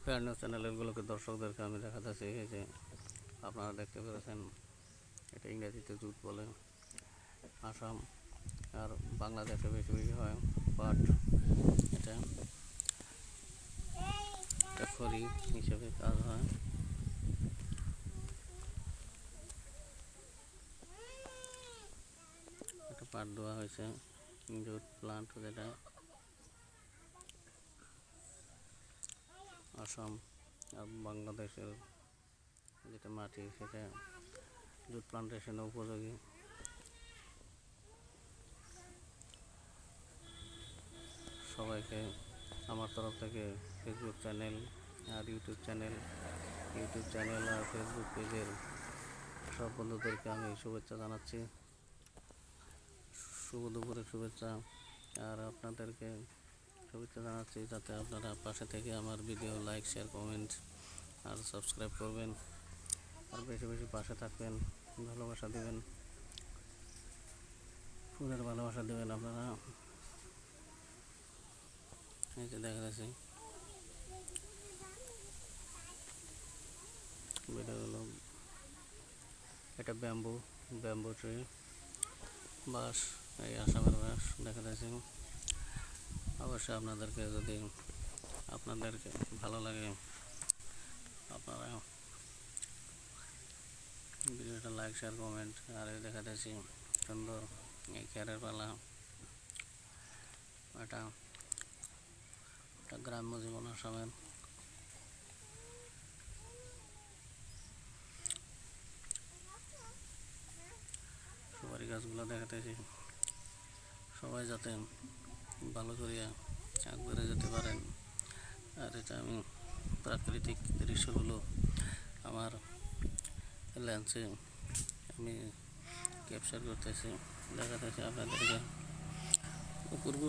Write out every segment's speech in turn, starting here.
Fair news চ্যানেলগুলোকে দর্শকদেরকে আমি দেখাতেছি যে আপনারা দেখতে পেরেছেন, এটা ইংরেজিতে জুট বলে। আসাম আর বাংলাদেশে বেশি বেশি হয়, বাট এটা খড়ি হিসেবে কাজ হয়। একটা পাট দেওয়া হয়েছে, জুট প্লান্ট, যেটা আসাম আর বাংলাদেশের যেটা মাটি, সেটা জুট প্লান্টেশনে উপযোগী। সবাইকে আমার তরফ থেকে ফেসবুক চ্যানেল আর ইউটিউব চ্যানেল আর ফেসবুক পেজের সব বন্ধুদেরকে আমি শুভেচ্ছা জানাচ্ছি, শুভ দুপুরের শুভেচ্ছা। আর আপনাদেরকে শুভেচ্ছা জানাচ্ছি যাতে আপনারা পাশে থেকে আমার ভিডিও লাইক, শেয়ার, কমেন্ট আর সাবস্ক্রাইব করবেন, আর বেশি বেশি পাশে থাকবেন, ভালোবাসা দেবেন, ফুলের ভালোবাসা দেবেন আপনারা। এই যে দেখা যাচ্ছে ভিডিওগুলো, এটা ব্যাম্বু ট্রি, বাঁশ, এই আসামের বাঁশ দেখা যাচ্ছে। অবশ্যই আপনাদেরকে যদি আপনাদেরকে ভালো লাগে, আপনারা ভিডিওটা লাইক, শেয়ার, কমেন্ট। আর এই দেখা যাচ্ছে সুন্দর এই খেরের পালা, এটা গ্রাম্য জীবন আসামের। সুপারি গাছগুলো দেখাতেছি, সবাই যাতে ভালো করিয়া আগ যেতে পারেন। আর এটা আমি প্রাকৃতিক দৃশ্যগুলো আমার লেন্সে আমি ক্যাপচার করতেছি, দেখাতেছি আপনাদেরকে অপূর্ব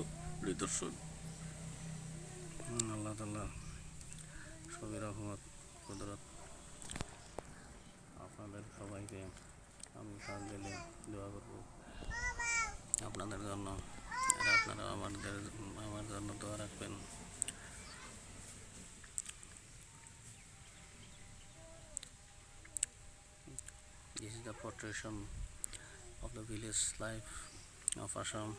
নিদর্শন। আল্লাহ তাআলা সবই রহমত, কুদরত। আপনাদের সবাইকে আমি সাথ দিলে দোয়া করব আপনাদের জন্য, আর আপনারা আমার জন্য দোয়া রাখবেন। This is the portrait of the village life of Assam,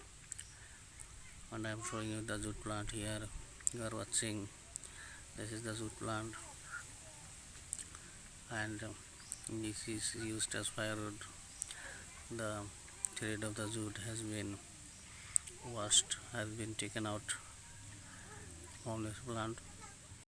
and I am showing you the jute plant here. You are watching. This is the jute plant, and this is used as firewood. The thread of the jute has been washed, has been taken out from this plant.